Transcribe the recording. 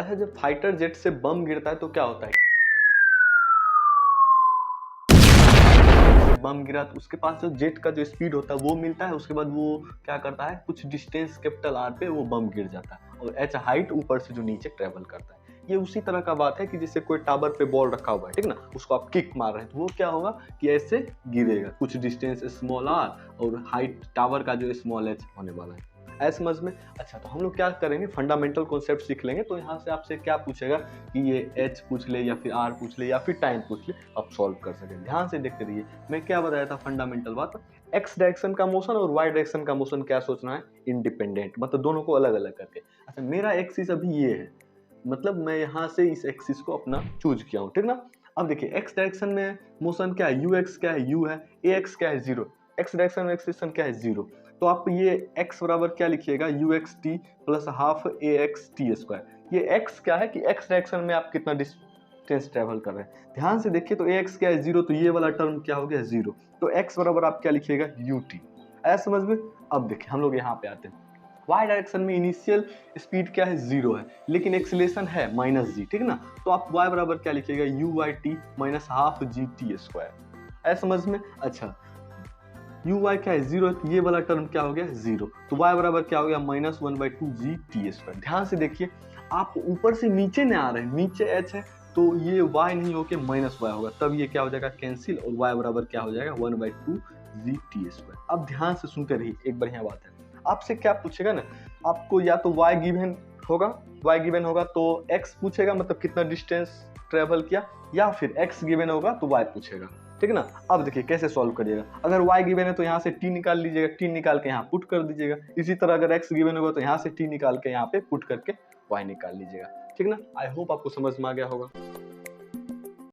है जब fighter jet से बम गिरता है तो क्या होता है, बम गिरा तो उसके पास जो जेट का जो स्पीड होता है वो मिलता है, उसके बाद वो क्या करता है, कुछ डिस्टेंस कैपिटल आर पे वो बम गिर जाता है और एच हाइट ऊपर से जो नीचे ट्रेवल करता है। ये उसी तरह का बात है कि जैसे कोई टावर पे बॉल रखा हुआ है, ठीक ना, उसको आप किक मार रहे हैं तो वो क्या होगा कि ऐसे गिरेगा, कुछ डिस्टेंस स्मॉल आर और हाइट टावर का जो स्मॉल एच होने वाला है। ऐसे समझ में। अच्छा, तो हम लोग क्या करेंगे, फंडामेंटल कॉन्सेप्ट सीख लेंगे। तो यहाँ से आपसे क्या पूछेगा कि ये एच पूछ ले या फिर आर पूछ ले या फिर टाइम पूछ ले, आप सॉल्व कर सकें। ध्यान से देखते रहिए, मैं क्या बताया था फंडामेंटल बात, एक्स डायरेक्शन का मोशन और वाई डायरेक्शन का मोशन क्या सोचना है, इंडिपेंडेंट, मतलब दोनों को अलग अलग करके। अच्छा, मेरा एक्सिस अभी ये है, मतलब मैं यहाँ से इस एक्सिस को अपना चूज किया हूँ, ठीक ना। अब देखिए एक्स डायरेक्शन में मोशन क्या है, यू एक्स क्या है, यू है, ए एक्स क्या है, जीरो, एक्स डायरेक्शन में एक्सेलेरेशन क्या है, जीरो। तो आप ये x बराबर क्या लिखिएगा, you x T plus half A x T square. ये x क्या है कि x डायरेक्शन में आप कितना डिस्टेंस ट्रेवल कर रहे हैं। ध्यान से देखिए, तो ए एक्स क्या है, जीरो, तो ये वाला टर्म क्या हो गया, जीरो। तो x बराबर आप क्या लिखिएगा, यू टी। ऐसा समझ में। अब देखिए हम लोग यहाँ पे आते हैं, y डायरेक्शन में इनिशियल स्पीड क्या है, जीरो है, लेकिन एक्सीलरेशन है माइनस जी, ठीक ना। तो आप y बराबर क्या लिखिएगा, u y t minus half g t square. ऐसा समझ में। अच्छा, यू वाई क्या है, जीरो, तो ये वाला टर्म क्या हो गया, जीरो। तो y बराबर क्या हो गया, minus one by two ji t square. ध्यान से देखिए, आप ऊपर से नीचे नहीं आ रहे हैं, नीचे h है तो ये y नहीं होके माइनस y होगा, तब ये क्या हो जाएगा, कैंसिल, और y बराबर क्या हो जाएगा, one by two ji t square. अब ध्यान से सुनते रहिए, एक बढ़िया बात है, आपसे क्या पूछेगा ना, आपको या तो y गिवन होगा तो x पूछेगा, मतलब कितना डिस्टेंस ट्रेवल किया, या फिर x गिवन होगा तो y पूछेगा, ठीक है ना। अब देखिए कैसे सॉल्व करिएगा, अगर y गिवन है तो यहाँ से t निकाल लीजिएगा, t निकाल के यहाँ पुट कर दीजिएगा। इसी तरह अगर x गिवन होगा तो यहाँ से t निकाल के यहाँ पे पुट करके y निकाल लीजिएगा, ठीक ना। आई होप आपको समझ में आ गया होगा।